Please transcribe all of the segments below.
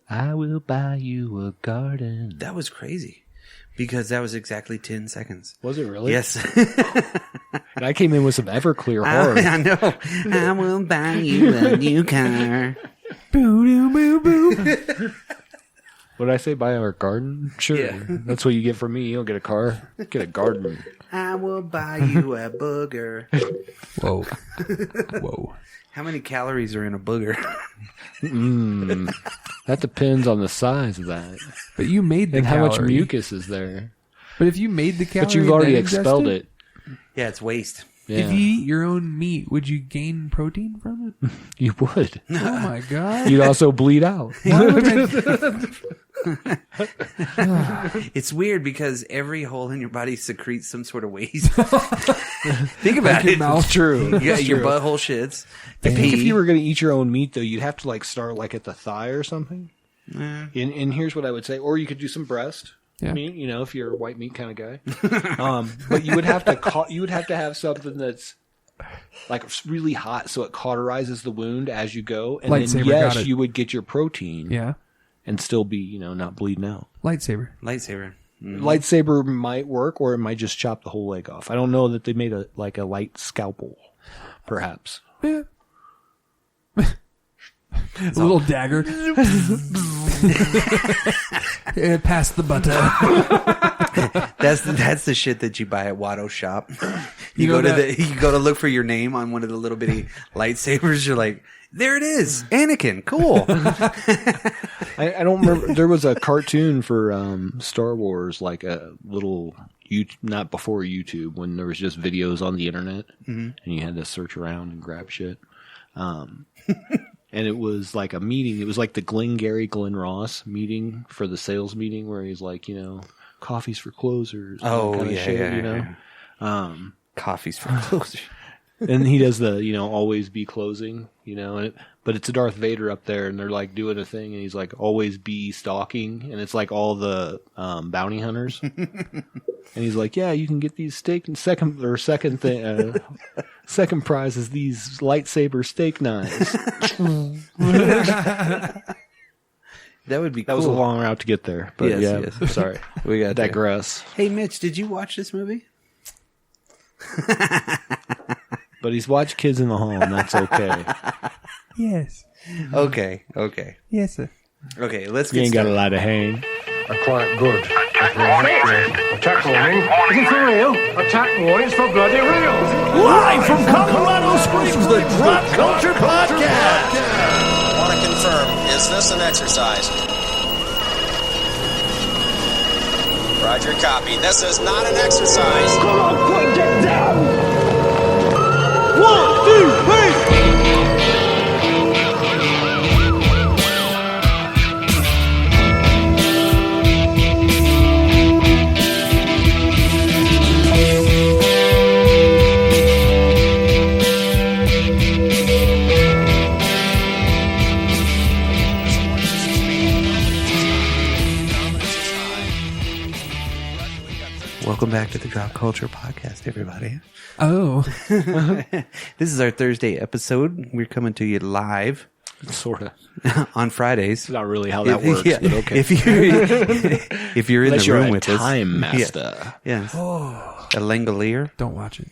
I will buy you a garden. That was crazy. Because that was exactly 10 seconds. Was it really? Yes. And I came in with some Everclear hard. I know. I will buy you a new car. Boo, boo, boo, boo. What did I say? Buy our garden? Sure. Yeah. That's what you get from me. You don't get a car. Get a garden. I will buy you a booger. Whoa. Whoa. How many calories are in a booger? That depends on the size of that. But you made the And how much calorie. mucus is there. But if you made the calorie, But you've already then expelled ingested, it. Yeah, it's waste. Yeah. If you eat your own meat, would you gain protein from it? You would. Oh my god! You'd also bleed out. Why would I- It's weird because every hole in your body secretes some sort of waste. Think about Your it. mouth. True. Yeah, your butthole shits. I think if pee. you were going to eat your own meat, though, you'd have to like start like at the thigh or something. And here's what I would say, or you could do some breast meat. You know, if you're a white meat kind of guy. But you would have to you would have to have something that's like really hot, so it cauterizes the wound as you go. And Lightsaber, then got it. you would get your protein. Yeah, And still be not bleeding out. lightsaber. Lightsaber might work, or it might just chop the whole leg off. I don't know that they made a light scalpel, perhaps. Yeah. A little dagger. Past the butter. That's the shit that you buy at Watto's shop. You know go to look for your name on one of the little bitty lightsabers. You're like, there it is, Anakin. Cool. I don't remember. There was a cartoon for Star Wars, like a little, not before YouTube, when there was just videos on the internet, and you had to search around and grab shit. And it was like a meeting. It was like the Glengarry Glen Ross meeting for the sales meeting, where he's like, coffees for closers. Coffees for closers. And he does the, always be closing, but it's a Darth Vader up there, and they're like doing a thing, and he's like, always be stalking, and it's like all the bounty hunters. And he's like, yeah, you can get these second prize is these lightsaber steak knives. That would be cool. That was a long route to get there, but yes. Sorry. We got digress. Hey, Mitch, did you watch this movie? But he's watched Kids in the Hall, and that's okay. Yes. Okay. Yes, sir. Okay, let's You get ain't got a started. lot of hang. Quite good. Attack warning. Is it for real? Attack warning. It's for bloody real. Live from Colorado Springs, the Drop Culture Podcast. Want to confirm, is this an exercise? Roger, copy. This is not an exercise. Come on, quick, get down. 1, 2, 3. Welcome back to the Drop Culture Podcast, everybody. Oh. This is our Thursday episode. We're coming to you live. Sort of. On Fridays. It's not really how that works, Yeah. but okay. If you're in Unless the you're room a with us. time master. Yeah. A Langolier. Don't watch it.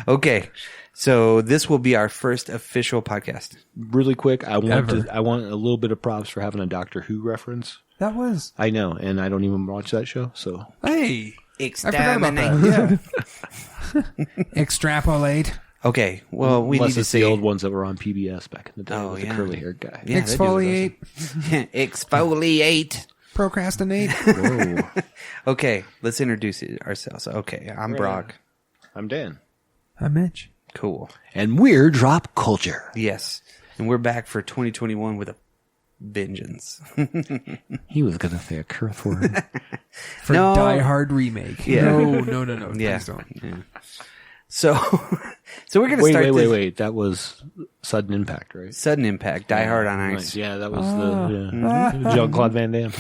Okay. So this will be our first official podcast. Really quick, I want Ever. a little bit of props for having a Doctor Who reference. That was. I know, and I don't even watch that show, so Hey. I forgot about that. Yeah. Extrapolate. Okay. Well, we unless need to it's see the old ones that were on PBS back in the day Oh, with yeah. the curly haired guy. Yeah, that dude was Exfoliate. awesome. Exfoliate. Procrastinate. Whoa. Okay. Let's introduce ourselves. Okay. I'm Brock. I'm Dan. I'm Mitch. Cool. And we're Drop Culture. Yes. And we're back for 2021 with a vengeance. He was going to say a curse word. For No. Die Hard remake. Yeah. No. Yeah. Please don't. Yeah. So we're going to start this. Wait. That was Sudden Impact, right? Sudden Impact. Die Hard on Ice. Nice. Yeah, that was the Jean-Claude Van Damme.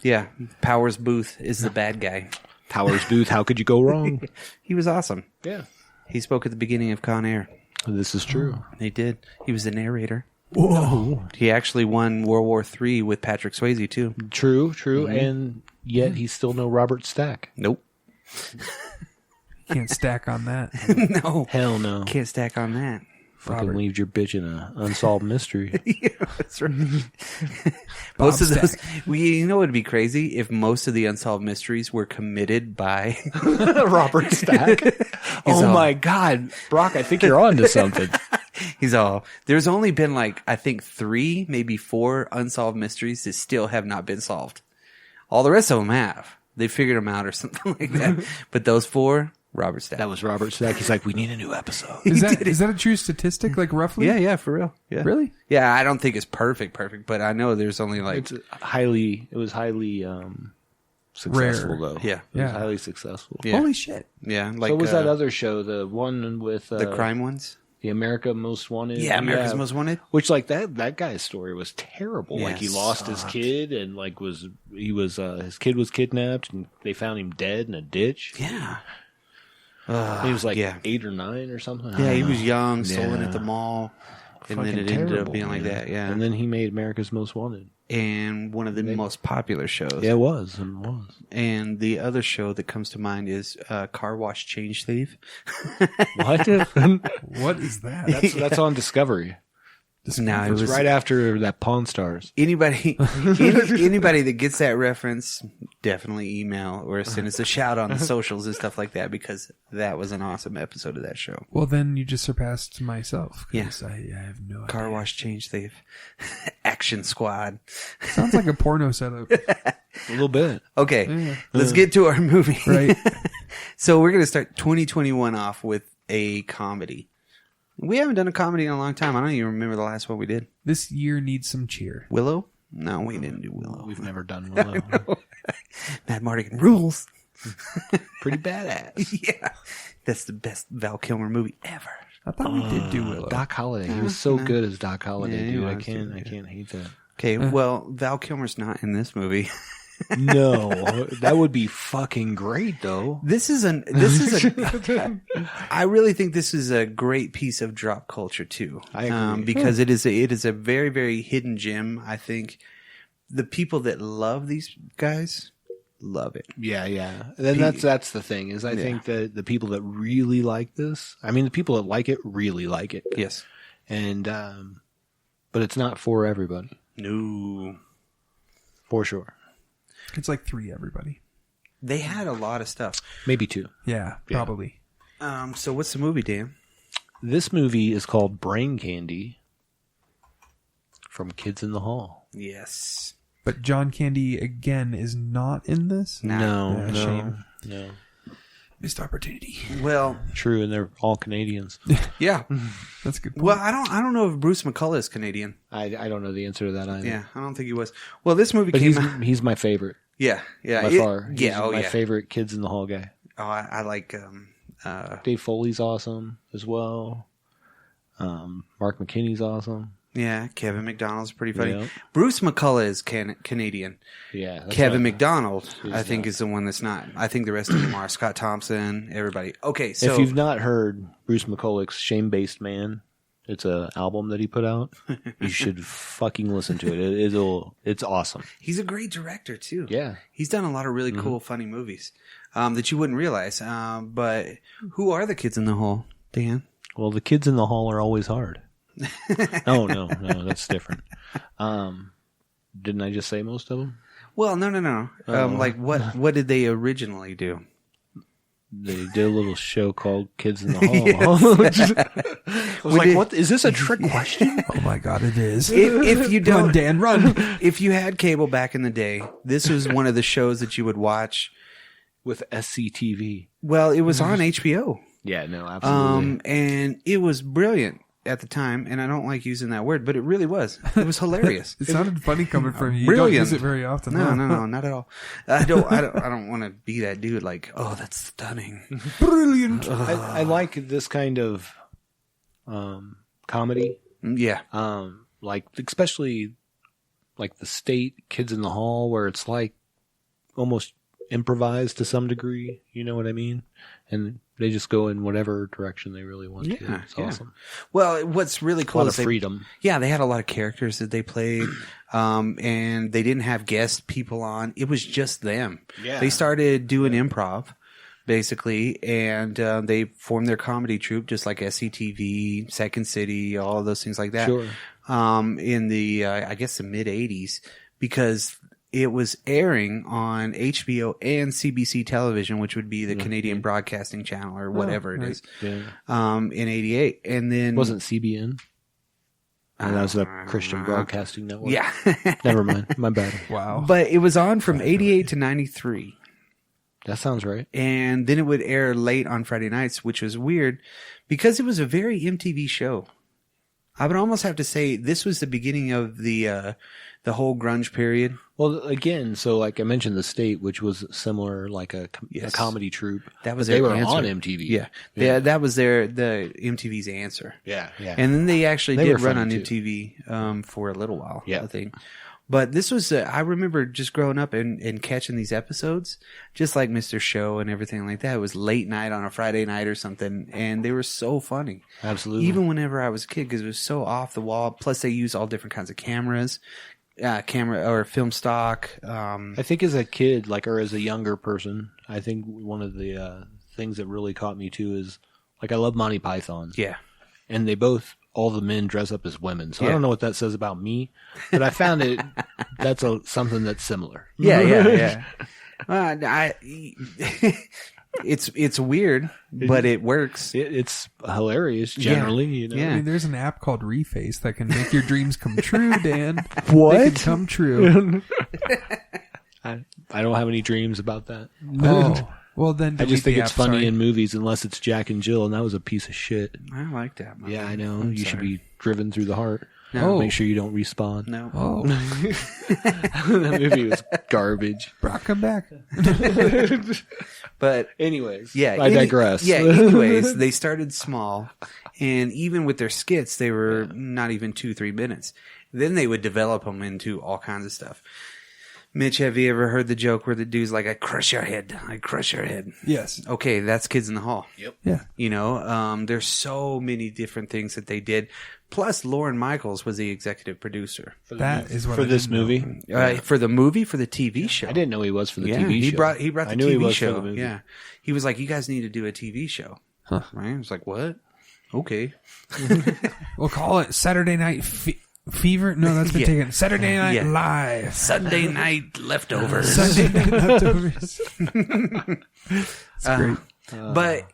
Yeah. Powers Booth is the bad guy. Powers Booth, how could you go wrong? He was awesome. Yeah. He spoke at the beginning of Con Air. This is true. He did. He was the narrator. Whoa. He actually won World War III with Patrick Swayze, too. True, and yet he's still no Robert Stack. Nope. Can't stack on that. No. Hell no. Can't stack on that. Fucking leave your bitch in an unsolved mystery. Yeah, that's right. Most of those, you know, it'd be crazy if most of the unsolved mysteries were committed by Robert Stack. My God, Brock, I think you're on to something. There's only been like, I think 3, maybe 4 unsolved mysteries that still have not been solved. All the rest of them have. They figured them out or something like that. But those 4, Robert Stack. That was Robert Stack. He's like, we need a new episode. Is that a true statistic, like roughly? Yeah, for real. Yeah. Really? Yeah, I don't think it's perfect, but I know there's only like... It was highly successful, rare. though. Yeah. It was highly successful. Yeah. Holy shit. Yeah. Like, So was that other show, the one with... the crime ones? The America Most Wanted. Yeah, America's Most Wanted. Which, like, that guy's story was terrible. Yeah, like, he lost his kid, and like his kid was kidnapped, and they found him dead in a ditch. Yeah. He was like 8 or 9 or something. Yeah, he was young, stolen at the mall, and then it ended up being like that. Yeah, and then he made America's Most Wanted, and one of the most popular shows. Yeah, it was. And the other show that comes to mind is Car Wash Change Thief. What? What is that? That's on Discovery. No, it was right after that Pawn Stars. Anybody that gets that reference, definitely email or send us a shout on the socials and stuff like that, because that was an awesome episode of that show. Well, then you just surpassed myself. Yes, I have no idea. Car Wash Change Thief, Action Squad. Sounds like a porno setup. A little bit. Okay, let's get to our movie. Right. So we're going to start 2021 off with a comedy. We haven't done a comedy in a long time. I don't even remember the last one we did. This year needs some cheer. Willow? No, we didn't do Willow. We've never done Willow. Mad Mardigan rules. Pretty badass. Yeah. That's the best Val Kilmer movie ever. I thought we did do Willow. Doc Holliday. He was so good as Doc Holliday, Yeah, dude. I was, can't hate that. Okay, well, Val Kilmer's not in this movie. No, that would be fucking great, though. I really think this is a great piece of drop culture too. I agree. Because it is a very, very hidden gem. I think the people that love these guys love it. Yeah. Then that's the thing is I think that the people that really like this, I mean, the people that like it really like it. Yes. And, but it's not for everybody. No. For sure. It's like 3 everybody. They had a lot of stuff. Maybe 2. Yeah, probably. So what's the movie, Dan? This movie is called Brain Candy from Kids in the Hall. Yes. But John Candy, again, is not in this? No. Shame. No. Missed opportunity. Well, True, and they're all Canadians. yeah. That's a good point. Well, I don't know if Bruce McCullough is Canadian. I don't know the answer to that either. Yeah, I don't think he was. Well, this movie But came out. he's my favorite Yeah. by far. He's Yeah, my favorite Kids in the Hall guy. Oh, I like Dave Foley's awesome as well. Mark McKinney's awesome. yeah, Kevin McDonald's pretty funny. Yep. Bruce McCullough is Canadian. Yeah. that's Kevin right. McDonald, I think, not. is the one that's not. I think the rest of them are. Scott Thompson, everybody. Okay, so If you've not heard Bruce McCullough's Shame-Based Man, it's an album that he put out. You should fucking listen to it. It's awesome. he's a great director too. Yeah. He's done a lot of really cool, funny movies that you wouldn't realize. But who are the kids in the hall, Dan? Well, the kids in the hall are always hard. No, that's different. Didn't I just say most of them? Well, no. Like what did they originally do? They did a little show called Kids in the Hall. I was like, what? Is this a trick question? Oh my God, it is. If you don't, Run, Dan, run. if you had cable back in the day, this was one of the shows that you would watch. With SCTV. Well, it was on HBO. Yeah, no, absolutely. And it was brilliant at the time, and I don't like using that word, but it really was. It was hilarious. It sounded funny coming from you. You Brilliant. don't use it very often. No, not at all. I don't want to be that dude like, oh, that's stunning. Brilliant. I like this kind of comedy. Yeah. Like, especially like the State Kids in the Hall, where it's like almost improvise to some degree. You know what I mean? And they just go in whatever direction they really want to. It's awesome. Well, what's really cool is freedom. They had a lot of characters that they played, and they didn't have guest people on. It was just them. Yeah. They started doing improv, basically, and they formed their comedy troupe, just like SCTV, Second City, all of those things like that. Sure. In the, I guess, the mid 80s, because it was airing on HBO and CBC television, which would be the Canadian Broadcasting Channel or whatever it is. Yeah. In 88. And then. Wasn't CBN? That was a Christian Broadcasting Network. Yeah. Never mind. My bad. Wow. But it was on from 88 to 93. That sounds right. And then it would air late on Friday nights, which was weird because it was a very MTV show. I would almost have to say this was the beginning of the whole grunge period. Well, again, so like I mentioned, The State, which was similar, like a comedy troupe. That was they were answer. on MTV. Yeah, that was the MTV's answer. Yeah. And then they actually did run on MTV for a little while. I think. But this was, I remember just growing up and catching these episodes, just like Mr. Show and everything like that. It was late night on a Friday night or something, and they were so funny. Absolutely. Even whenever I was a kid, because it was so off the wall. Plus, they use all different kinds of cameras, camera or film stock. I think as a kid, or as a younger person, I think one of the things that really caught me too is, I love Monty Python. Yeah. And all the men dress up as women. So I don't know what that says about me, but I found that's something that's similar. Yeah. It's weird, but it works. It's hilarious generally. I mean, there's an app called Reface that can make your dreams come true, Dan. What? They can come true. I don't have any dreams about that. Oh. Well, then I just think it's funny in movies, unless it's Jack and Jill, and that was a piece of shit. I like that. Yeah, I know. You should be driven through the heart. No. Make sure you don't respawn. No. Oh. That movie was garbage. Brock, come back. But anyways, I digress. Anyways, they started small, and even with their skits, they were not even 2-3 minutes. Then they would develop them into all kinds of stuff. Mitch, have you ever heard the joke where the dude's like, I crush your head. Yes. Okay, that's Kids in the Hall. Yep. Yeah. There's so many different things that they did. Plus, Lorne Michaels was the executive producer. For this movie? For the movie, for the TV show. I didn't know he was for the TV show. He brought the TV show. Yeah. He was like, you guys need to do a TV show. Huh. Right? I was like, what? Okay. We'll call it Saturday Night Fever? No, that's been taken. Saturday Night Live. Sunday Night Leftovers. Sunday Night Leftovers. It's great. But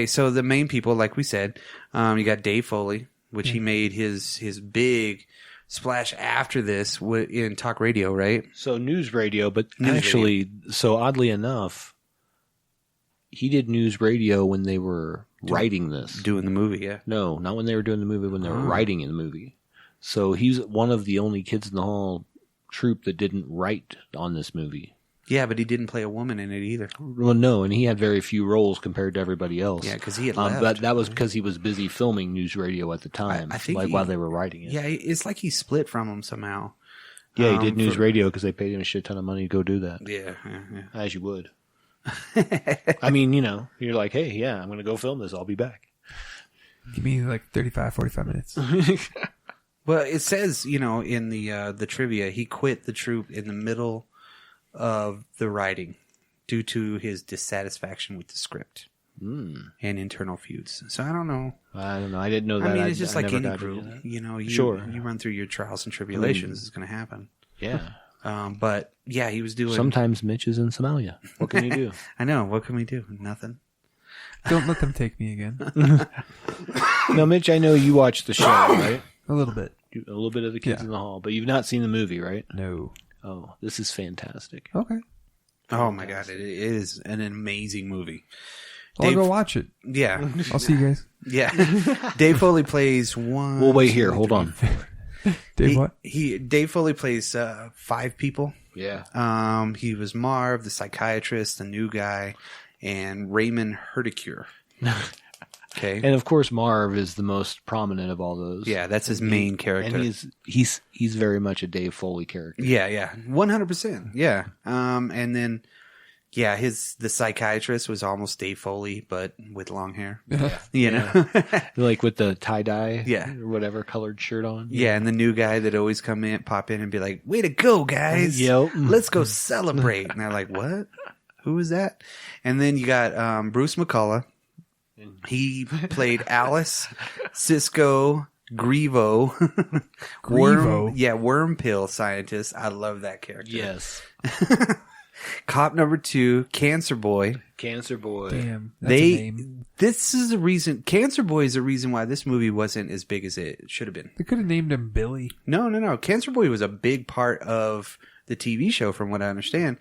so the main people, like we said, you got Dave Foley, which he made his big splash after this in talk radio, right? So news radio, but so oddly enough, he did news radio when they were writing this. Doing the movie, yeah. No, not when they were doing the movie, when they were writing in the movie. So he's one of the only Kids in the Hall troupe that didn't write on this movie. Yeah, but he didn't play a woman in it either. Well, no, and he had very few roles compared to everybody else. Yeah, because he had left. But that was because he was busy filming news radio at the time, I think while they were writing it. Yeah, it's like he split from them somehow. Yeah, he did news radio because they paid him a shit ton of money to go do that. Yeah. As you would. I mean, you're like, hey, yeah, I'm going to go film this. I'll be back. Give me 35, 45 minutes. Well, it says, in the trivia, he quit the troupe in the middle of the writing due to his dissatisfaction with the script and internal feuds. So I don't know. I didn't know that. I mean, it's just like any group. You run through your trials and tribulations. It's going to happen. Yeah. But yeah, he was doing. Sometimes Mitch is in Somalia. What can you do? I know. What can we do? Nothing. Don't let them take me again. No, Mitch, I know you watched the show, right? A little bit. A little bit of the Kids in the Hall, but you've not seen the movie, right? No. Oh, this is fantastic. Okay. Oh my God, it is an amazing movie. I'll go watch it. Yeah. I'll see you guys. Yeah. Dave Foley plays one. Well, wait here. Hold on. Dave Foley plays 5 people. Yeah. He was Marv, the psychiatrist, the new guy, and Raymond Herdecure. Okay. And of course, Marv is the most prominent of all those. Yeah, that's his main character. And he's very much a Dave Foley character. Yeah, 100%. Yeah. And then, the psychiatrist was almost Dave Foley, but with long hair. You know? Like with the tie-dye or whatever colored shirt on. Yeah, and the new guy that always pop in and be like, way to go, guys. Yep. Let's go celebrate. And they're like, what? Who is that? And then you got Bruce McCullough. He played Alice, Cisco, Grievo. Worm pill scientist. I love that character. Yes. Cop number 2, Cancer Boy. Cancer Boy. Damn. That's a name. This is the reason. Cancer Boy is the reason why this movie wasn't as big as it should have been. They could have named him Billy. No. Cancer Boy was a big part of the TV show, from what I understand.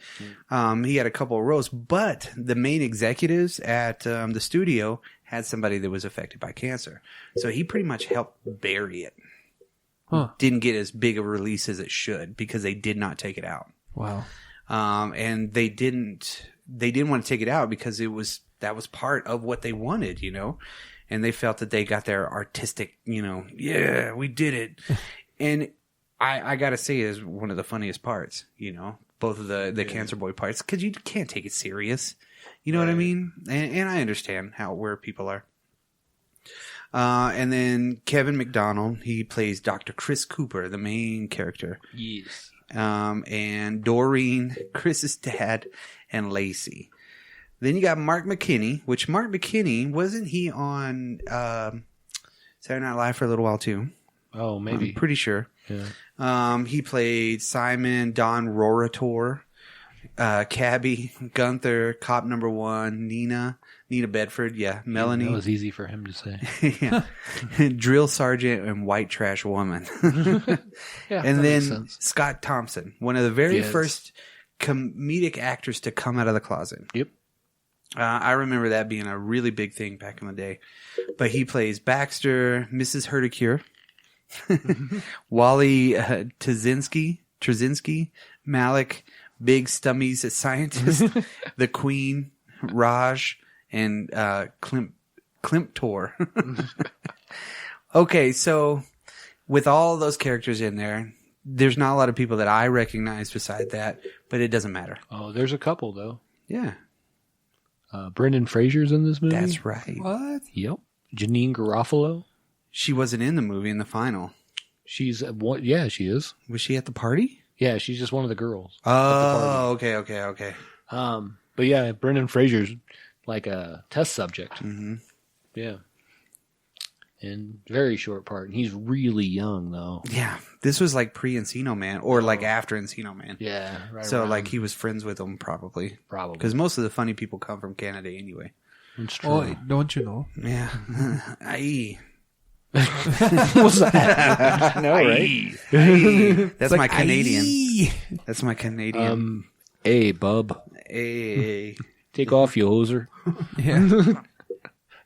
He had a couple of roles, but the main executives at the studio had somebody that was affected by cancer. So he pretty much helped bury it. Huh. Didn't get as big a release as it should because they did not take it out. Wow. And they didn't want to take it out because that was part of what they wanted, you know, and they felt that they got their artistic, you know, yeah, we did it. And I gotta say is one of the funniest parts, you know, both of the Cancer Boy parts, because you can't take it serious. You know what I mean? And I understand where people are. And then Kevin McDonald, he plays Dr. Chris Cooper, the main character. Yes. And Doreen, Chris's dad, and Lacey. Then you got Mark Mckinney, which Mark McKinney, wasn't he on Saturday Night Live for a little while too? Oh, maybe. I'm pretty sure. Yeah. He played Simon, Don Rorator, Cabby, Gunther, Cop number 1, Nina Bedford, Melanie. That was easy for him to say. Drill Sergeant and White Trash Woman. And then Scott Thompson, one of the very first comedic actors to come out of the closet. Yep. I remember that being a really big thing back in the day. But he plays Baxter, Mrs. Herdecure, Wally Trzynski, Malik, Big Stummies Scientist, the Queen, Raj, and Klimptor. Okay, so with all those characters in there, there's not a lot of people that I recognize beside that, but it doesn't matter. Oh, there's a couple, though. Yeah. Brendan Fraser's in this movie. That's right. What? Yep. Janine Garofalo. She wasn't in the movie in the final. She's she is. Was she at the party? Yeah, she's just one of the girls. Oh, okay. But yeah, Brendan Fraser's like a test subject. Mm-hmm. Yeah. And very short part. And he's really young, though. Yeah. This was like pre-Encino Man, or like after Encino Man. Yeah. Right so around. like he was friends with him, probably. Probably. Because most of the funny people come from Canada anyway. It's true. Oh, don't you know? Yeah. Aye. What's that? I know, right? Aye. That's my Canadian. Aye. That's my Canadian. Hey, bub. Hey. Take off, you hoser. Yeah.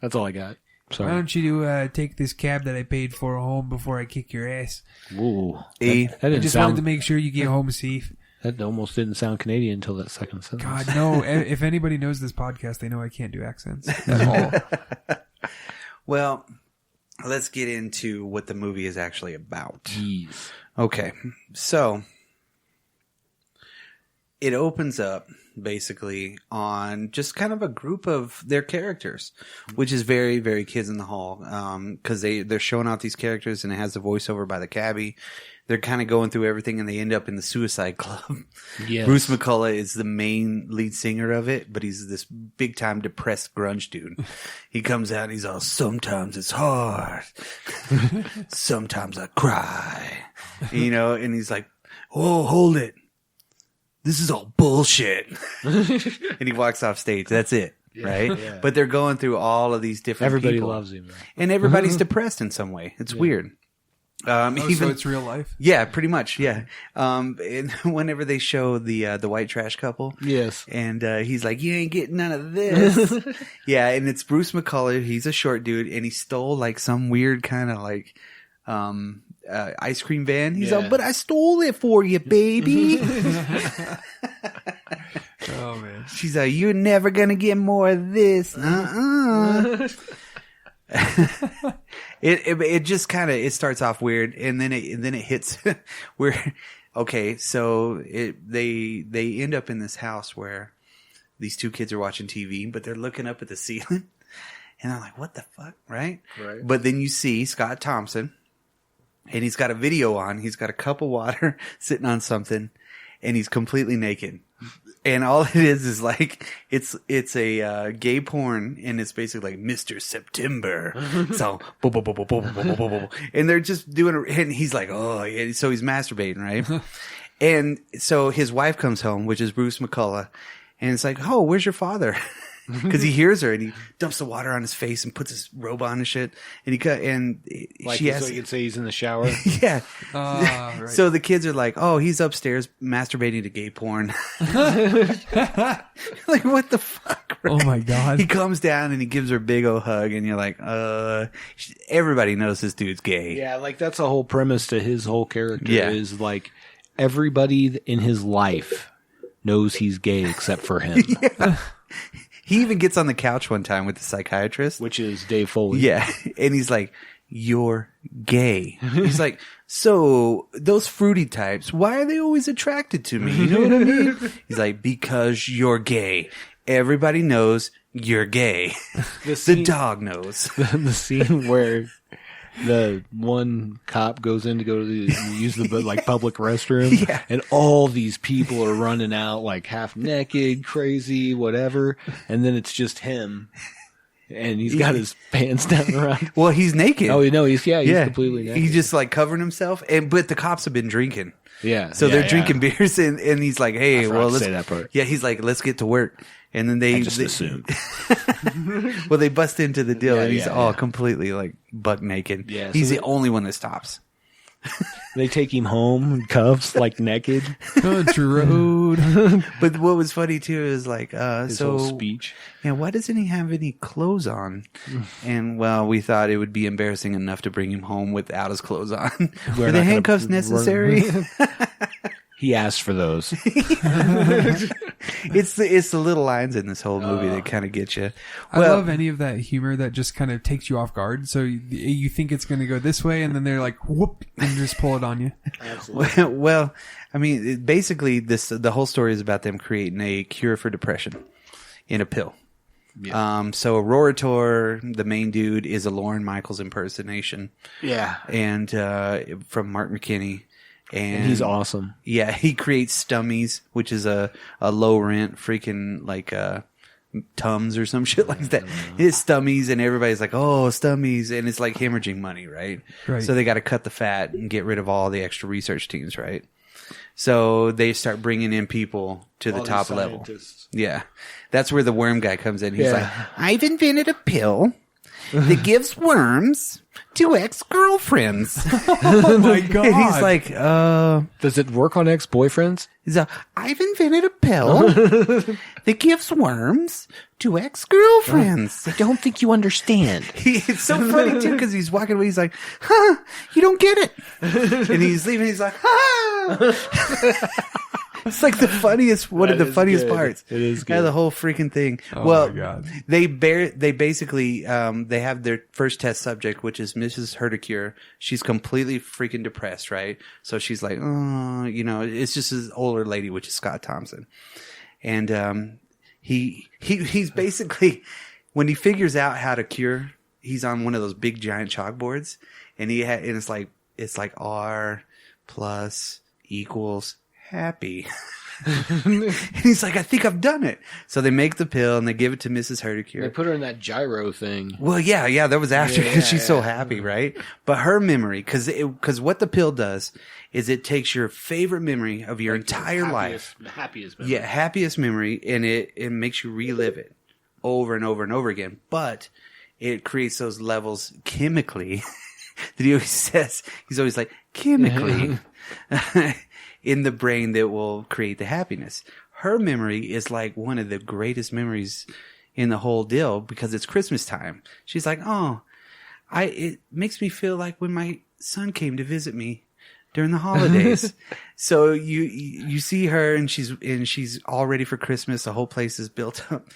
That's all I got. Why Sorry. don't you take this cab that I paid for home before I kick your ass? Ooh. Hey. That I didn't just wanted sound, to make sure you get home safe. that almost didn't sound Canadian until that second sentence. God, no. If anybody knows this podcast, they know I can't do accents at all. Well, let's get into what the movie is actually about. Jeez. Okay. So it opens up basically on just kind of a group of their characters, which is very, very Kids in the Hall. Cause they're showing out these characters and it has the voiceover by the cabbie. They're kind of going through everything and they end up in the Suicide Club. Yes. Bruce McCullough is the main lead singer of it, but he's this big time depressed grunge dude. He comes out and he's all, sometimes it's hard. Sometimes I cry, you know, and he's like, oh, hold it. This is all bullshit. And he walks off stage. That's it. Right? Yeah. But they're going through all of these different Everybody people. loves him, though. And everybody's depressed in some way. It's weird. So it's real life? Yeah, pretty much. Yeah. And whenever they show the white trash couple. Yes. And he's like, you ain't getting none of this. Yeah. And it's Bruce McCullough. He's a short dude and he stole like some weird kind of like, ice cream van. He's like, but I stole it for you, baby. Oh, man. She's like, you're never going to get more of this. It just kind of, it starts off weird, and then it hits where, okay, so they end up in this house where these two kids are watching TV, but they're looking up at the ceiling, and I'm like, what the fuck, right? But then you see Scott Thompson, and he's got a video on. He's got a cup of water sitting on something, and he's completely naked. And all it is like, it's a gay porn, and it's basically like Mr. September. So, and they're just doing it, and he's like, oh, yeah. So he's masturbating, right? And so his wife comes home, which is Bruce McCullough, and it's like, oh, where's your father? Because he hears her, and he dumps the water on his face and puts his robe on and shit. And like she so you could say he's in the shower. Yeah. Right. So the kids are like, oh, he's upstairs masturbating to gay porn. Like, what the fuck? Right? Oh my God. He comes down and he gives her a big old hug, and you're like, everybody knows this dude's gay. Yeah, like that's the whole premise to his whole character is like everybody in his life knows he's gay except for him. Yeah. He even gets on the couch one time with the psychiatrist, which is Dave Foley. Yeah. And he's like, you're gay. He's like, so those fruity types, why are they always attracted to me? You know what I mean? He's like, because you're gay. Everybody knows you're gay. The dog knows. The scene where the one cop goes in to use the like public restroom, and all these people are running out like half naked, crazy, whatever, and then it's just him, and he's got his pants down around. Well, he's naked. Oh no, he's completely naked. He's just like covering himself, but the cops have been drinking. Yeah, so they're drinking beers, and he's like, hey, let's say that part. Yeah, he's like, let's get to work. And then they assumed. Well, they bust into the deal, and he's completely like buck naked. Yeah, he's the only one that stops. They take him home in cuffs, like naked. Country road. But what was funny too is like, his whole speech. Yeah, why doesn't he have any clothes on? And well, we thought it would be embarrassing enough to bring him home without his clothes on. Were the handcuffs necessary? He asked for those. It's the little lines in this whole movie that kind of get you. Well, I love any of that humor that just kind of takes you off guard. So you think it's going to go this way, and then they're like, whoop, and just pull it on you. Absolutely. Well, I mean, basically, the whole story is about them creating a cure for depression in a pill. Yeah. So Rorator, the main dude, is a Lorne Michaels impersonation. Yeah. And from Mark McKinney. And he's awesome. Yeah, he creates Stummies, which is a low rent freaking like Tums or some shit like that. It's Stummies, and everybody's like, oh, Stummies, and it's like hemorrhaging money, right? So they got to cut the fat and get rid of all the extra research teams, right? So they start bringing in people to the top level. Yeah, that's where the worm guy comes in. He's like, I've invented a pill that gives worms to ex-girlfriends. Oh my God. And he's like, does it work on ex-boyfriends? He's like, I've invented a pill that gives worms to ex-girlfriends. I don't think you understand. It's so funny too, because he's walking away, he's like, huh, you don't get it. And he's leaving, he's like, huh. It's like the funniest, one of the funniest parts. It is good. Yeah, the whole freaking thing. Oh well, my God. They basically, they have their first test subject, which is Mrs. Herdecure. She's completely freaking depressed, right? So she's like, oh, it's just this older lady, which is Scott Thompson. And, he's basically, when he figures out how to cure, he's on one of those big giant chalkboards, and it's like R plus equals happy. And he's like, I think I've done it. So they make the pill and they give it to Mrs. Herdecure. They put her in that gyro thing. Well, yeah, that was after because she's so happy, right? But her memory, because what the pill does is it takes your favorite memory of your entire life. Happiest memory. Yeah, happiest memory, and it makes you relive it over and over and over again. But it creates those levels chemically that he always says. He's always like, chemically. In the brain that will create the happiness. Her memory is like one of the greatest memories in the whole deal because it's Christmas time. She's like, oh, it makes me feel like when my son came to visit me during the holidays. So you see her and she's all ready for Christmas. The whole place is built up.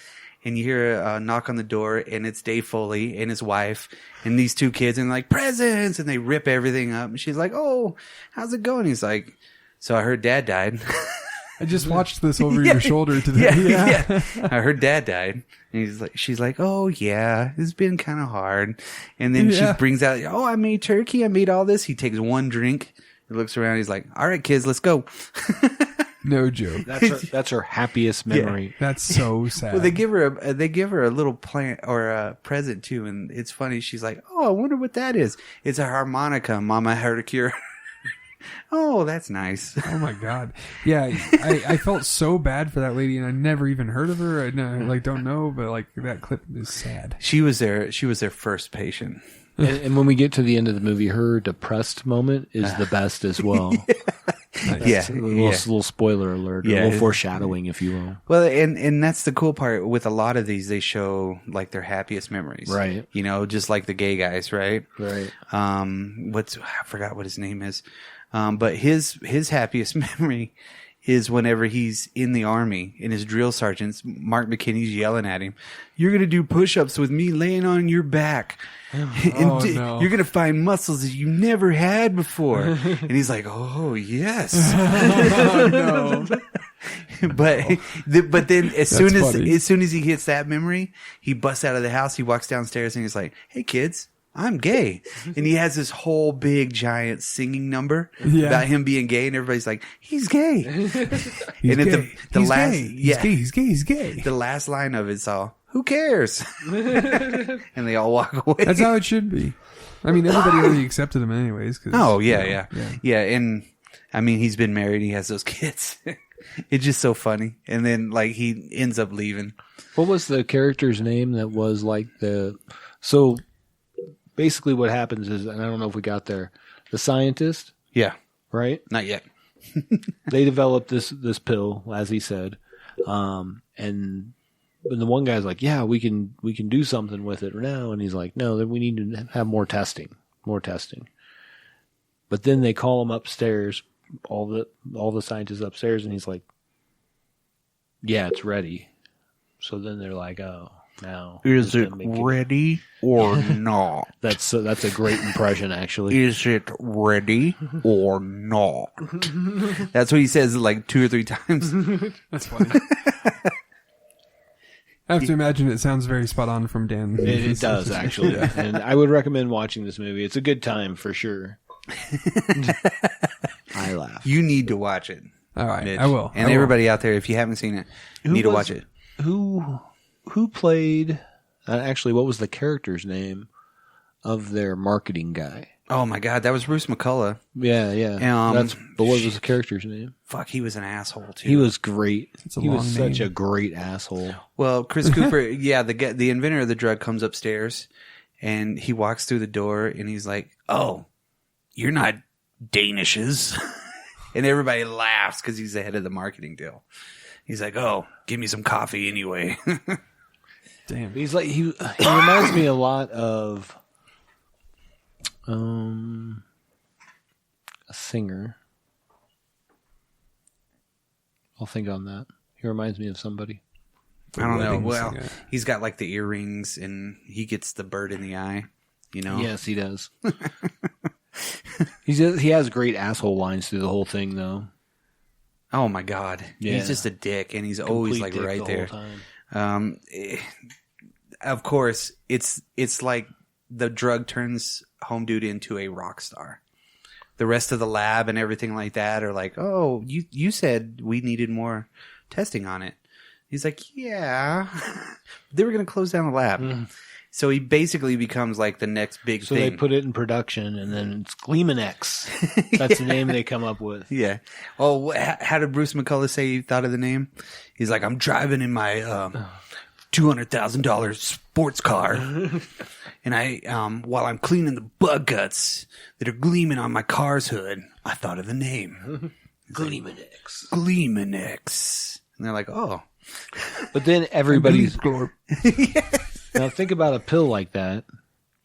and you hear a knock on the door, and it's Dave Foley and his wife and these two kids, and like, presents, and they rip everything up. And she's like, "Oh, how's it going?" He's like, "So I heard Dad died." I just watched this over your shoulder today. Yeah. I heard Dad died. And she's like, "Oh yeah, it's been kind of hard." And then she brings out, "Oh, I made turkey. I made all this." He takes one drink. He looks around. He's like, "All right, kids, let's go." No joke. That's her happiest memory. That's so sad. Well, they give her a little plant or a present too, and it's funny. She's like, "Oh, I wonder what that is." It's a harmonica. Mama had a cure. Oh, that's nice. Oh my God. Yeah. I felt so bad for that lady, and I never even heard of her. I don't know, but like that clip is sad. She was their first patient. And when we get to the end of the movie, her depressed moment is the best as well. Yeah. A little spoiler alert, a little foreshadowing, if you will. Well, and that's the cool part. With a lot of these, they show like their happiest memories. Right. You know, just like the gay guys, right? Right. I forgot what his name is. But his happiest memory is whenever he's in the army and his drill sergeants, Mark McKinney's yelling at him, "You're going to do push-ups with me laying on your back. No. You're going to find muscles that you never had before." And he's like, "Oh, yes." Oh, no. But then as soon as he hits that memory, he busts out of the house, he walks downstairs and he's like, "Hey kids, I'm gay." And he has this whole big giant singing number about him being gay, and everybody's like, "He's gay." He's gay. The last line of it's all, "Who cares?" And they all walk away. That's how it should be. I mean, everybody already accepted him anyways. Yeah. And I mean, he's been married. He has those kids. It's just so funny. And then like he ends up leaving. What was the character's name that was like so basically what happens is, and I don't know if we got there, the scientist. Yeah. Right? Not yet. They developed this pill, as he said. And the one guy's like, "Yeah, we can do something with it now." And he's like, "No, then we need to have more testing. But then they call him upstairs, all the scientists upstairs, and he's like, "Yeah, it's ready." So then they're like, "Oh, now is it ready or not?" That's a great impression, actually. Is it ready or not? That's what he says like 2 or 3 times. That's funny. I have to imagine it sounds very spot on from Dan. It does, actually. And I would recommend watching this movie. It's a good time for sure. I laugh. You need to watch it. All right, Mitch. I will. And everybody out there, if you haven't seen it, you need to watch it. Who played? Actually, what was the character's name of their marketing guy? Oh my God, that was Bruce McCullough. Yeah. But what was the character's name? Fuck, he was an asshole too. He was great. He was name. such a great asshole. Well, Chris Cooper, the inventor of the drug comes upstairs, and he walks through the door, and he's like, "Oh, you're not Danishes," and everybody laughs because he's the head of the marketing deal. He's like, "Oh, give me some coffee anyway." Damn. He's like he reminds me a lot of a singer. I'll think on that. He reminds me of somebody. I don't know. Well, he's got like the earrings, and he gets the bird in the eye. You know? Yes, he does. He has great asshole lines through the whole thing, though. Oh my God, he's just a dick, and he's always like right there. Of course, it's like the drug turns Home Dude into a rock star. The rest of the lab and everything like that are like, "Oh, you said we needed more testing on it." He's like, "Yeah." They were going to close down the lab. So he basically becomes like the next big thing. So they put it in production, and then it's Gleemonex. That's the name they come up with. Yeah. Oh, how did Bruce McCullough say he thought of the name? He's like, "I'm driving in my $200,000 sports car, and I while I'm cleaning the bug guts that are gleaming on my car's hood, I thought of the name. Gleemonex. Gleemonex." And they're like, "Oh." But then everybody's... Now think about a pill like that,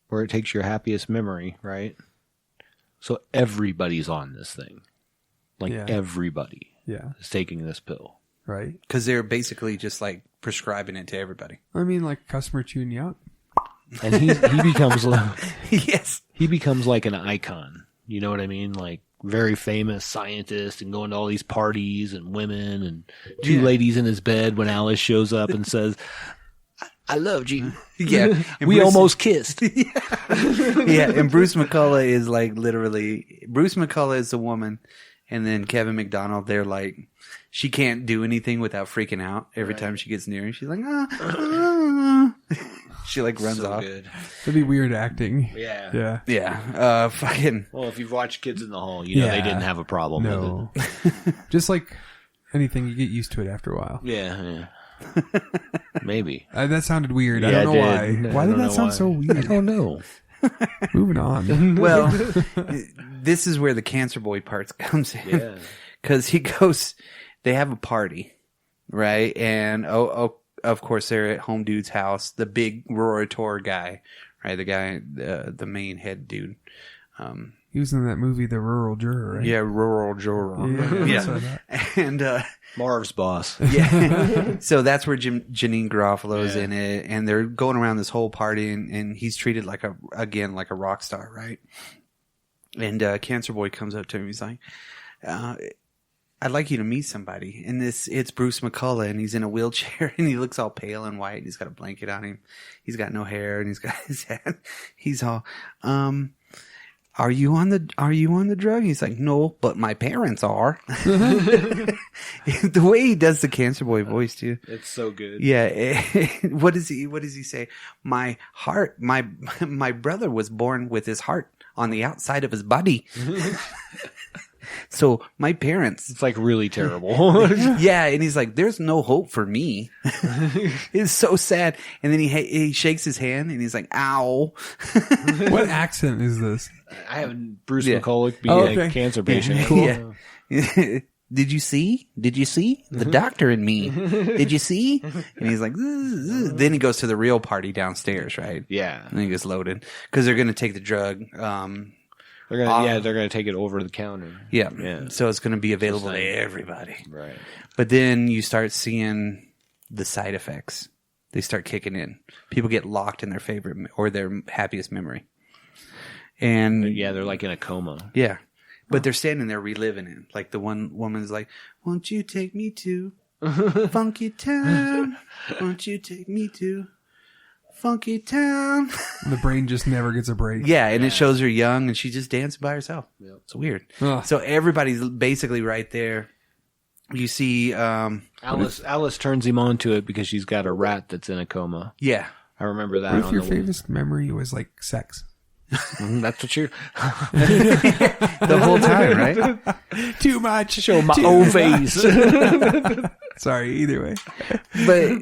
where it takes your happiest memory, right? So everybody's on this thing. Like everybody is taking this pill. Right. Because they're basically just like prescribing it to everybody. I mean, like customer chewing you out. And he becomes Yes. he becomes like an icon. You know what I mean? Like very famous scientist and going to all these parties and women and two ladies in his bed when Alice shows up and says, I loved you. Yeah. We almost kissed. Yeah, and Bruce McCullough is like literally, Bruce McCullough is the woman, and then Kevin McDonald, they're like, she can't do anything without freaking out every time she gets near him. She's like, she like runs off. Good. That'd be weird acting. Yeah. Yeah. Yeah. Fucking. Well, if you've watched Kids in the Hall, you know they didn't have a problem with it. Just like anything, you get used to it after a while. Yeah. Maybe. That sounded weird. I Yeah, don't know it why. did. Why I did don't that know sound why. so weird? I don't know. Moving on. Well, this is where the cancer boy part comes in. Yeah. Because he goes, they have a party, right? And of course they're at home dude's house, the big Rorator guy, right? The guy, the main head dude. He was in that movie, The Rural Juror, right? Yeah, Rural Juror. Yeah. And Marv's boss. yeah, so that's where Janine Garofalo's in it, and they're going around this whole party, and he's treated like a rock star, right? And Cancer Boy comes up to him, he's like, I'd like you to meet somebody. And it's Bruce McCullough, and he's in a wheelchair, and he looks all pale and white, and he's got a blanket on him. He's got no hair, and he's got his head. He's all, are you on the drug? He's like, no, but my parents are. The way he does the Cancer Boy voice too. It's so good. Yeah. What does he say? My brother was born with his heart on the outside of his body. So my parents. It's like really terrible. Yeah. And he's like, there's no hope for me. It's so sad. And then he shakes his hand and he's like, ow. What accent is this? I have Bruce McCullough being a cancer patient. Cool. Yeah. Did you see the doctor in me? Did you see? And he's like, zzz. Then he goes to the real party downstairs, right? Yeah. And he gets loaded because they're going to take the drug. They're gonna take it over the counter. Yeah. So it's going to be available to everybody. Right. But then you start seeing the side effects. They start kicking in. People get locked in their favorite or their happiest memory. And yeah, they're like in a coma. Yeah. But they're standing there reliving it. Like the one woman's like, won't you take me to Funky Town? Won't you take me to Funky Town? The brain just never gets a break. Yeah, and it shows her young and she's just dancing by herself. Yep. It's weird. Ugh. So everybody's basically right there. You see Alice turns him on to it because she's got a rat that's in a coma. Yeah. I remember that. What if your favorite memory was like sex? That's what you're the whole time, right? Too much. Show my own face. Sorry, either way. But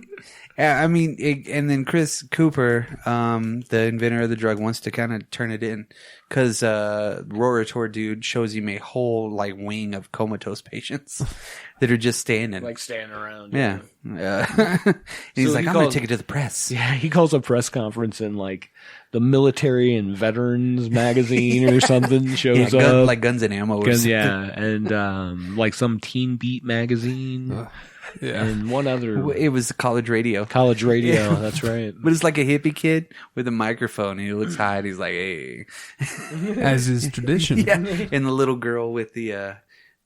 I mean, and then Chris Cooper, the inventor of the drug, wants to kind of turn it in because Rorator dude shows him a whole like wing of comatose patients that are just standing, like standing around. Yeah. And he's like, I'm going to take it to the press. Yeah, he calls a press conference in like the Military and Veterans magazine or something. Shows up like Guns and Ammo. Or something. Yeah, and like some Teen Beat magazine. Yeah. And one other. It was College Radio. College Radio, that's right. But it's like a hippie kid with a microphone, and he looks high, and he's like, hey. As is tradition. Yeah. And the little girl with the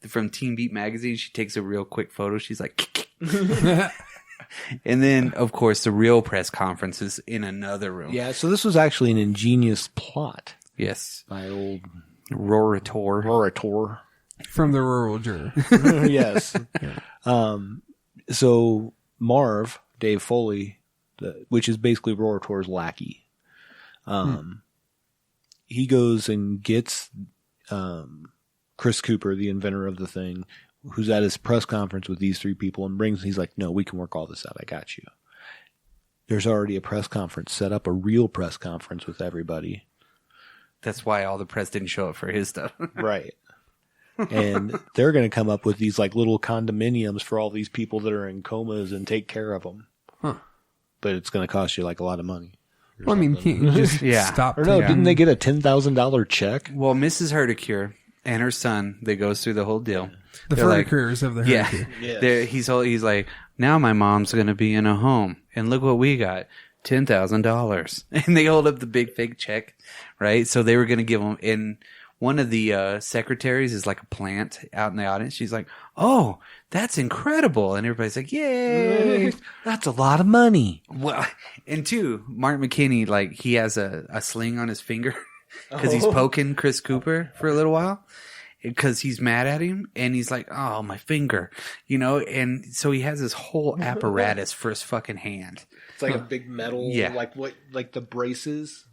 from Teen Beat magazine, she takes a real quick photo. She's like, and then, of course, the real press conference is in another room. Yeah, so this was actually an ingenious plot. Yes. By old Rorator. From the Rural Juror. Yes. So Marv, Dave Foley, which is basically Rorator's lackey, he goes and gets Chris Cooper, the inventor of the thing, who's at his press conference with these three people, and he's like, no, we can work all this out. I got you. There's already a press conference set up, a real press conference with everybody. That's why all the press didn't show up for his stuff. Right. And they're going to come up with these like little condominiums for all these people that are in comas and take care of them. Huh. But it's going to cost you like a lot of money. Well, I mean, can't you just stop? Or no, didn't they get a $10,000 check? Well, Mrs. Herdecure and her son, they goes through the whole deal. The They're Herdecures of the Herdecure. Yeah. He's like, now my mom's going to be in a home. And look what we got. $10,000. And they hold up the big fake check, right? So they were going to give them, and one of the secretaries is like a plant out in the audience. She's like, oh, that's incredible. And everybody's like, yay. That's a lot of money. Well, and two, Mark McKinney, like, he has a sling on his finger because he's poking Chris Cooper for a little while because he's mad at him. And he's like, oh, my finger, you know? And so he has this whole apparatus for his fucking hand. It's like a big metal, like the braces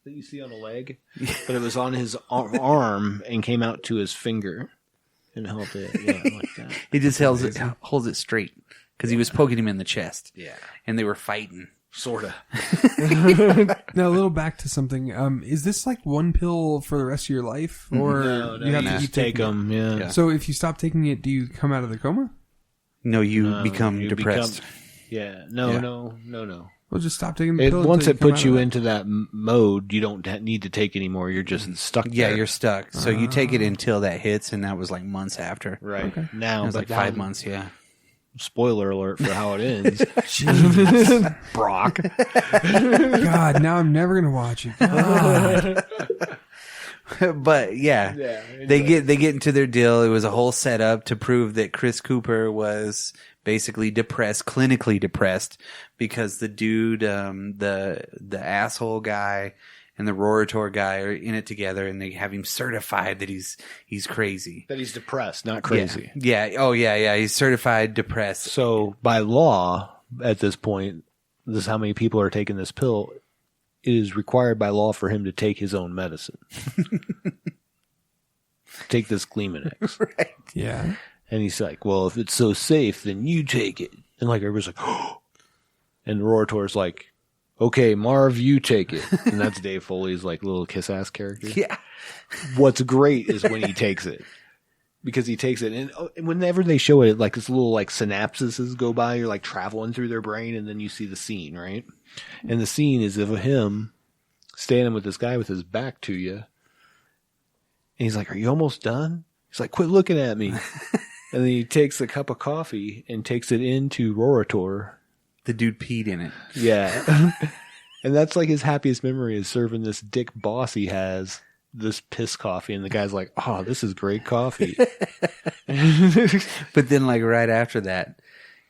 that you see on a leg, but it was on his arm and came out to his finger and held it. Yeah, like that. He just holds it straight because he was poking him in the chest. Yeah, and they were fighting, sorta. Now, a little back to something. Is this like one pill for the rest of your life, or no, you have to keep taking them? Yeah. So if you stop taking it, do you come out of the coma? No, you become depressed. No. Well, just stop taking the pill. Once it puts you into that mode, you don't need to take anymore. You're just stuck there. Yeah, you're stuck. So you take it until that hits, and that was like months after. Right. Okay. Now, it was like 5 months, yeah. Spoiler alert for how it ends. Brock. God, now I'm never going to watch it. God. But yeah, they get into their deal. It was a whole setup to prove that Chris Cooper was basically depressed, clinically depressed, because the dude, the asshole guy and the Rorator guy are in it together, and they have him certified that he's crazy. That he's depressed, not crazy. Yeah. Oh yeah. He's certified depressed. So by law, at this point, this is how many people are taking this pill. It is required by law for him to take his own medicine. Take this Gleemonex. Right. Yeah. And he's like, well, if it's so safe, then you take it. And like everybody's like, oh. And Rorator's like, okay, Marv, you take it. And that's Dave Foley's like little kiss-ass character. Yeah. What's great is when he takes it. Because he takes it, and whenever they show it, like this little like synapses go by, you're like traveling through their brain, and then you see the scene, right? And the scene is of him standing with this guy with his back to you, and he's like, "Are you almost done?" He's like, "Quit looking at me." And then he takes a cup of coffee and takes it into Rorator. The dude peed in it. Yeah, and that's like his happiest memory is serving this dick boss he has this piss coffee, and the guy's like, oh, this is great coffee. But then like right after that,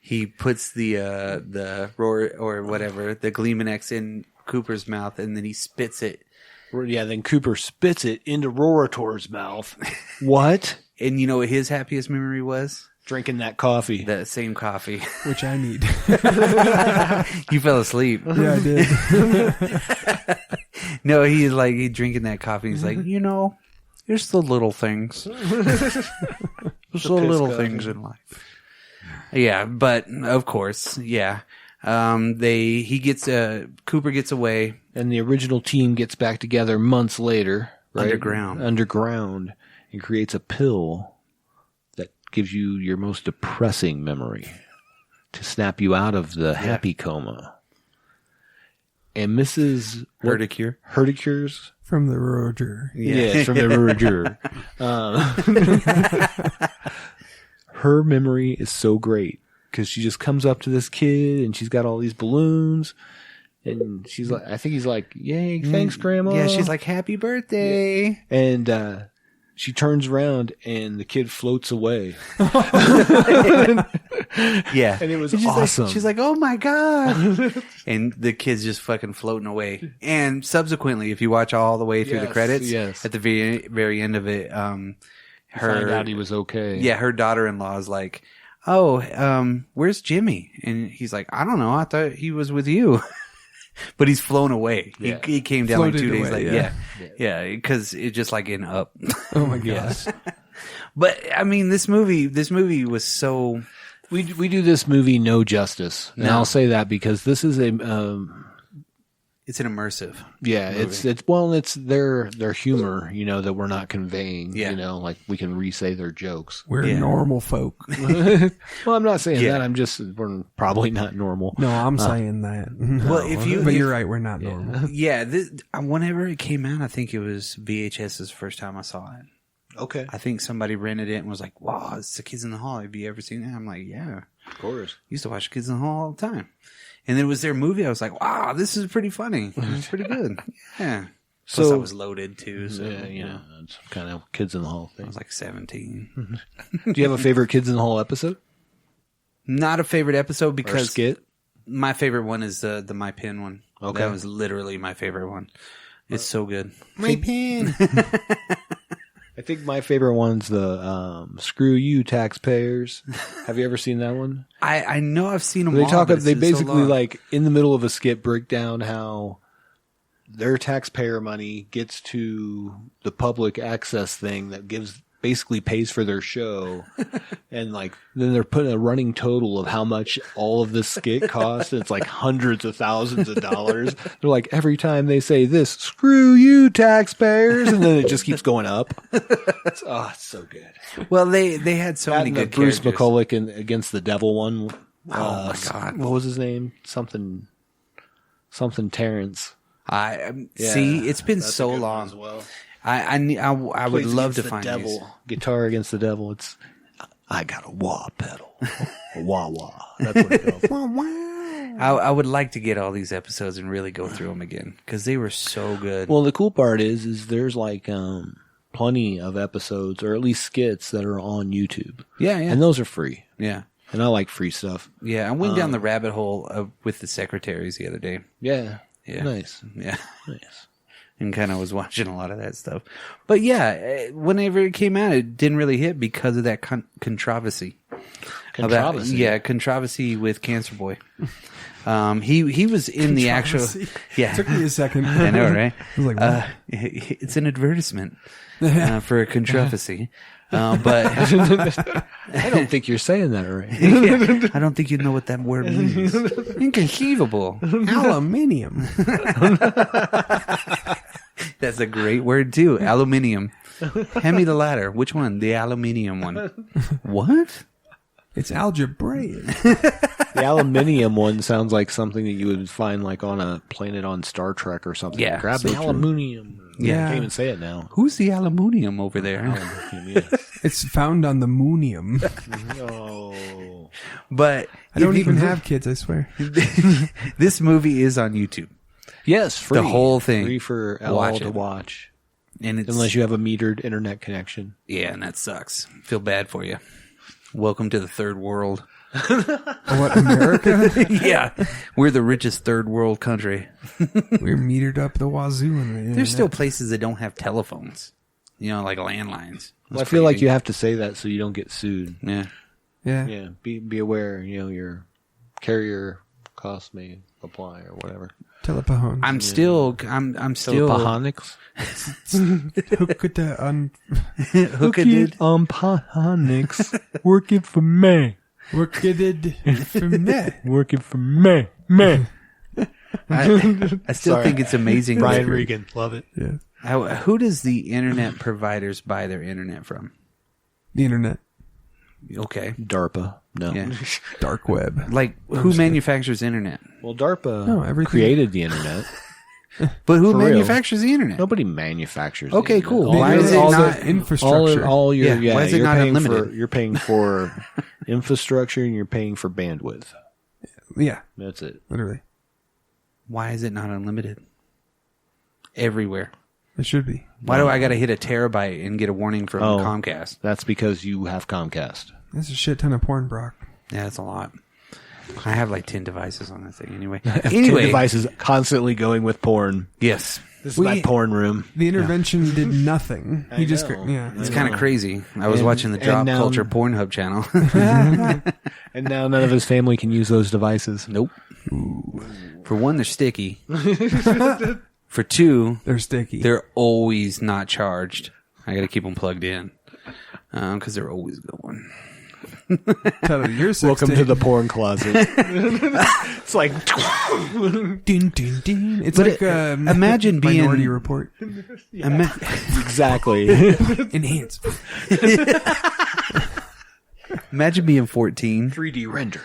he puts the roar or whatever, the Gleemonex in Cooper's mouth, and then he spits it. Yeah, then Cooper spits it into Rorator's mouth. What? And you know what his happiest memory was? Drinking that coffee. That same coffee. Which I need. You fell asleep. Yeah, I did. No, he's drinking that coffee. He's like, you know, it's the little things. It's the little things in life. Yeah, but of course, yeah. Cooper gets away. And the original team gets back together months later. Right? Underground. And creates a pill that gives you your most depressing memory to snap you out of the happy coma. And Mrs. Herdicure's from the Roger. Yeah, from the Roger. Her memory is so great because she just comes up to this kid and she's got all these balloons. And she's like, I think he's like, yay, thanks, Grandma. Yeah, she's like, happy birthday. Yeah. And she turns around and the kid floats away. Yeah. And it was awesome. She's like, oh my God. And the kid's just fucking floating away. And subsequently, if you watch all the way through the credits, at the very, very end of it, find out he was okay. Yeah, her daughter-in-law is like, oh, where's Jimmy? And he's like, I don't know. I thought he was with you. But he's flown away. Yeah. He came down Floated 2 days away, later. Yeah, because it's just like in Up. Oh my gosh! But I mean, this movie was so. We do this movie no justice. And I'll say that because this is it's an immersive. Yeah, movie. It's their humor, you know, that we're not conveying. Yeah. You know, like we can re-say their jokes. We're normal folk. Well, I'm not saying that. We're probably not normal. No, I'm saying that. Well, but you're right. We're not normal. Yeah. Whenever it came out, I think it was VHS's first time I saw it. Okay. I think somebody rented it and was like, wow, it's The Kids in the Hall. Have you ever seen that? I'm like, yeah. Of course. Used to watch Kids in the Hall all the time. And then it was their movie. I was like, wow, this is pretty funny. It's pretty good. Yeah. Plus I was loaded too. So, yeah, it's kind of Kids in the Hall thing. I was like 17. Do you have a favorite Kids in the Hall episode? Not a favorite episode because or skit? My favorite one is the My Pin one. Okay. That was literally my favorite one. It's so good. My Pin. I think my favorite one's the Screw You Taxpayers. Have you ever seen that one? I know I've seen them They all. talk. But They it's basically so long. like in the middle of a skit break down how their taxpayer money gets to the public access thing that basically pays for their show, and like then they're putting a running total of how much all of this skit costs. And it's like hundreds of thousands of dollars. They're like every time they say this, "Screw you, taxpayers," and then it just keeps going up. It's so good. Well, they had so many And the good Bruce characters. McCullough against the devil one. Oh my God. What was his name? Something Terrence. See, it's been That's a so good one long. as well. I would Plays love to against the find devil. these. Guitar against the devil. It's I got a wah pedal, a wah wah. That's what it goes. I would like to get all these episodes and really go through them again because they were so good. Well, the cool part is there's like plenty of episodes or at least skits that are on YouTube. Yeah, and those are free. Yeah. And I like free stuff. Yeah, I went down the rabbit hole with the secretaries the other day. Yeah. Yeah. Nice. Yeah. Nice. And kind of was watching a lot of that stuff. But yeah, whenever it came out, it didn't really hit because of that controversy. Controversy with Cancer Boy. He was in the actual. Yeah. Took me a second. I know, right? I was like, what? It's an advertisement for a controversy. But I don't think you're saying that right. I don't think you know what that word means. Inconceivable. Aluminium. That's a great word too. Aluminium. Hand me the latter. Which one? The aluminium one. What? It's algebraic. The aluminium one sounds like something that you would find like on a planet on Star Trek or something. Yeah, Grab so the true. aluminium. Yeah. I can't even say it now. Who's the aluminium over there? It's found on the moonium. Oh. But I don't even have kids, I swear. this movie is on YouTube. Yes, free. The whole thing. Free for Watch all to it. watch. And it's, Unless you have a metered internet connection. yeah, and that sucks. Feel bad for you. Welcome to the third world. What, America? Yeah. We're the richest third world country. We're metered up the wazoo. There's still places that don't have telephones. You know, like landlines. Well, I feel like you have to say that so you don't get sued. Yeah. Yeah. Yeah, be aware. You know, your carrier costs may apply or whatever. Telephone. I'm still Telepahonics? Telepahonics. Working for me. Working for me. Working for me. Me. I still think it's amazing. Brian Regan. Love it. Yeah. Who does the internet providers buy their internet from? The internet. Okay. DARPA. No. Yeah. Dark web. Like, who manufactures internet? Well, DARPA everything. created the internet. But who For real. manufactures the internet? Nobody manufactures the Okay, internet. cool. All Why your- is it all not the- infrastructure? All your, Yeah, why is it you're not paying unlimited? you're paying for infrastructure and you're paying for bandwidth. Yeah, That's it. literally. Why is it not unlimited? Everywhere. It should be. Why do I got to hit a terabyte and get a warning from Oh. Comcast? That's because you have Comcast. That's a shit ton of porn, Brock. Yeah, that's a lot. I have like 10 devices on that thing anyway. 10 Anyway, devices constantly going with porn. yes. This is my porn room. The intervention did nothing. I He just, know. yeah. It's kind of crazy. I was watching the and Drop now- Culture Pornhub channel. And now none of his family can use those devices. Nope. For one, they're sticky. For two, They're sticky. they're always not charged. I got to keep them plugged in because they're always going. Tyler, your sex Welcome tape. to the porn closet. It's like Ding, ding, ding. It's But like imagine being- Minority Report. exactly. Enhance. Imagine being 14 3D render.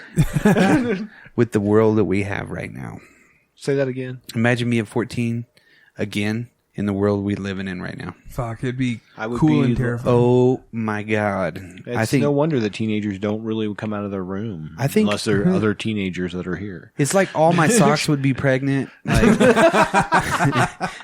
with the world that we have right now. Say that again. Imagine being 14 again in the world we're living in right now. Fuck, it'd be I would cool be, and terrifying. Oh my God! I think no wonder that teenagers don't really come out of their room. I think unless there are other teenagers that are here. it's like all my socks would be pregnant. Like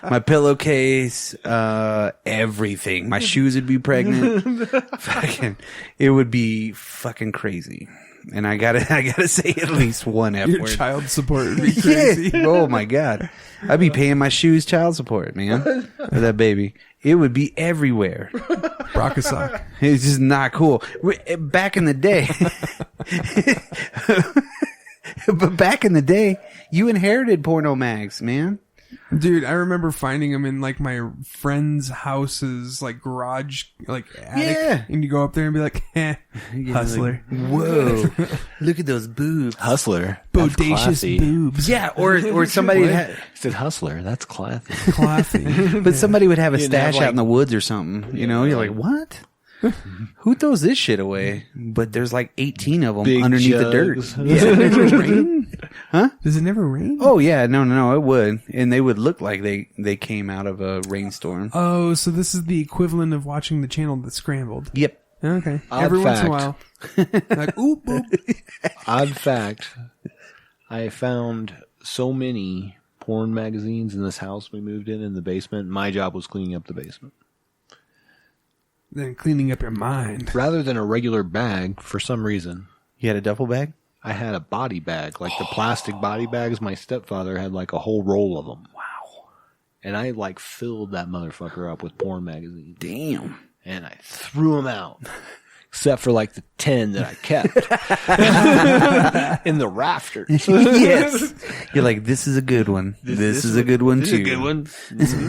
my pillowcase, everything. My shoes would be pregnant. Fucking, it would be fucking crazy. And I gotta say at least one F Your word. child support would be crazy. Yeah. Oh my God. I'd be paying my shoes child support, man. For that baby. It would be everywhere. Brockasock. It's just not cool. Back in the day. But back in the day, you inherited porno mags, man. Dude, I remember finding them in like my friend's house's like garage, like attic. Yeah. And you go up there and be like, hustler. Whoa. Look at those boobs. Hustler. That's Bodacious classy. boobs. Yeah, or somebody would I said hustler. That's classy. Classy. but somebody would have a You didn't have, stash out in the woods or something. You know, you're like, what? Who throws this shit away? But there's like 18 of them Big underneath the dirt. jugs. Does it never rain? Huh? Does it never rain? Oh yeah, no, it would, and they would look like they came out of a rainstorm. Oh, so this is the equivalent of watching the channel that's scrambled. Yep. Okay. Odd Every once in a fact. while. Like, oop, boop. Odd fact, I found so many porn magazines in this house we moved in the basement. My job was cleaning up the basement. Then cleaning up your mind. Rather than a regular bag, for some reason, You had a duffel bag? I had a body bag, like the plastic body bags. My stepfather had like a whole roll of them. Wow. And I like filled that motherfucker up with porn magazines. Damn. And I threw them out. Except for like the 10 that I kept in the rafters. Yes. You're like, this is a good one. This is a good one This too. is a good one.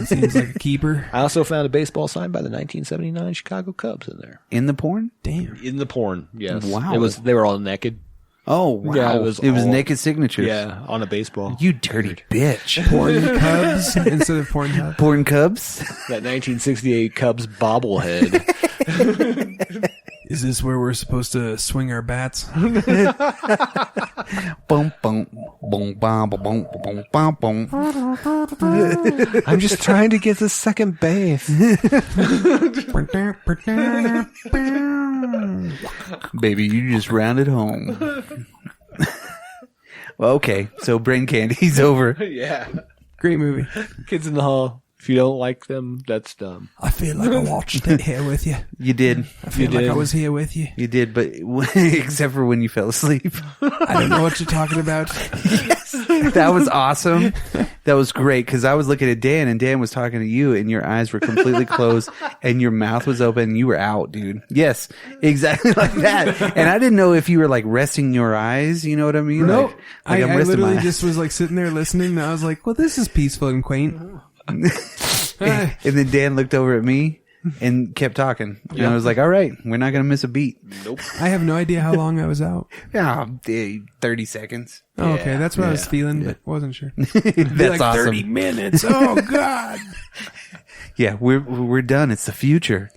Seems like a keeper. I also found a baseball sign by the 1979 Chicago Cubs in there. In the porn? Damn. In the porn, yes. Wow. They were all naked. Oh wow. Yeah, it was all- naked signatures. Yeah, on a baseball. You dirty bitch. Porn Cubs instead of porn hub. Porn Cubs? That 1968 Cubs bobblehead. Is this where we're supposed to swing our bats? Boom, boom, boom, boom, boom, boom, boom, boom. I'm just trying to get to second base. Baby, you just rounded home. Well, okay. So brain candy's over. Yeah. Great movie. Kids in the Hall. If you don't like them, that's dumb. I feel like I watched it here with you. You did. I feel like did. I was here with you. You did, but except for when you fell asleep. I don't know what you're talking about. That was awesome. That was great because I was looking at Dan and Dan was talking to you and your eyes were completely closed and your mouth was open and you were out, dude. Yes, exactly like that. And I didn't know if you were like resting your eyes. You know what I mean? No, Like I resting literally my just was like sitting there listening and I was like, well, this is peaceful and quaint. and then Dan looked over at me and kept talking. And I was like, all right, we're not going to miss a beat. Nope. I have no idea how long I was out. Yeah, 30 seconds. Oh, okay, that's what I was feeling, but wasn't sure. That's awesome. 30 minutes. Oh, God. Yeah, we're done. It's the future.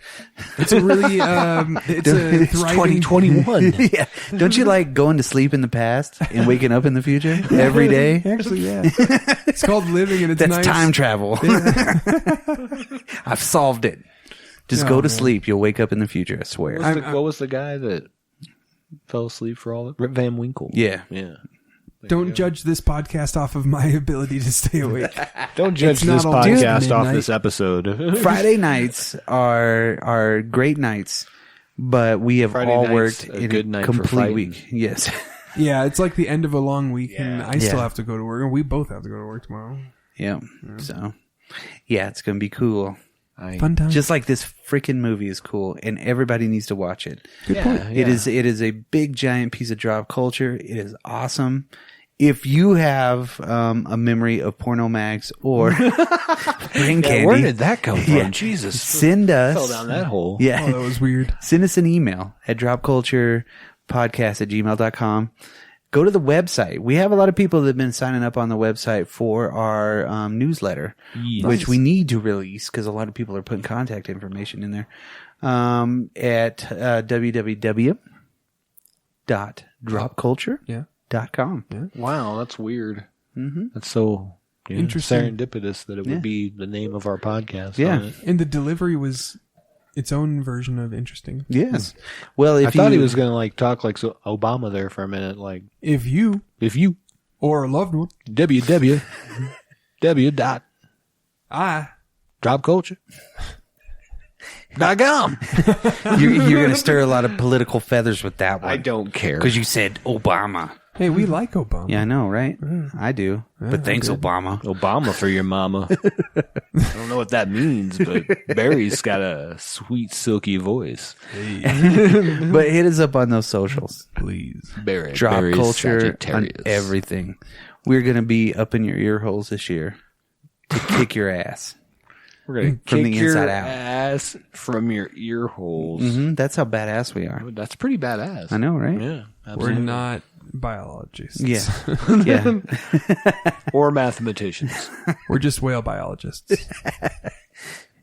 It's a really, it's a It's thriving 2021. Yeah. Don't you like going to sleep in the past and waking up in the future every day? Actually, yeah. It's called living and it's That's nice. time travel. I've solved it. Just go to sleep. You'll wake up in the future. I swear. What was the guy that fell asleep for all that? Rip Van Winkle. Yeah. Yeah. Don't judge this podcast off of my ability to stay awake. Don't judge It's not this all podcast off midnight. this episode. Friday nights are great nights, but we have Friday all night's worked a in good a night for complete fighting. week. Yes. Yeah, it's like the end of a long week, and I still Yeah. have to go to work, and we both have to go to work tomorrow. Yeah. So, yeah, it's going to be cool. Fun time. Just like this freaking movie is cool, and everybody needs to watch it. It is a big giant piece of drop culture. It is awesome. If you have a memory of porno mags or brain candy, where did that come from? Yeah. Jesus. Send us. Fell down that hole. Yeah. Oh, that was weird. Send us an email at dropculturepodcast@gmail.com. Go to the website. We have a lot of people that have been signing up on the website for our newsletter, which we need to release because a lot of people are putting contact information in there at www.dropculture.com. Yeah. Wow, that's weird. Mm-hmm. That's so Interesting. serendipitous that it would be the name of our podcast. Yeah. on it. And the delivery was its own version of interesting. Yes. Well, if I thought he was going to like talk like Obama there for a minute. Like If you or a loved one, www. dot drop culture. .com. You're going to stir a lot of political feathers with that one. I don't care. Because you said Obama. hey, we like Obama. Yeah, I know, right? I do. But thanks, Obama. Obama for your mama. I don't know what that means, but Barry's got a sweet, silky voice. But hit us up on those socials. Please. Barry. Drop Barry's culture on Sagittarius. everything. We're going to be up in your ear holes this year to kick your ass. We're going to From kick the your inside out. ass from your ear holes. That's how badass we are. That's pretty badass. I know, right? Yeah. We're Absolutely. not biologists. Yeah. Yeah. Or mathematicians. We're just whale biologists.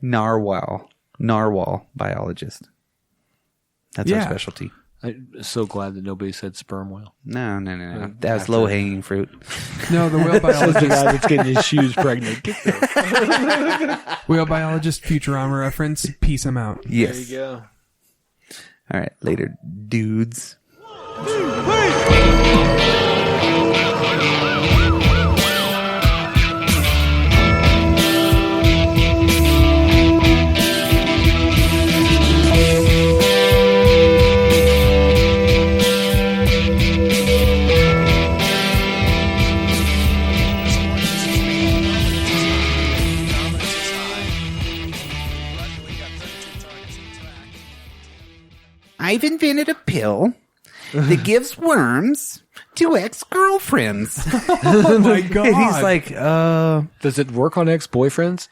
Narwhal biologist. That's our specialty. I'm so glad that nobody said sperm whale. No. That was low hanging fruit. No, the whale That's the biologist. guy that's getting his shoes pregnant. Get there. Whale biologist Futurama reference. Peace him out. Yes. There you go. All right. Later, dudes. I've invented a pill that gives worms to ex-girlfriends. Oh my god. And he's like, Does it work on ex-boyfriends?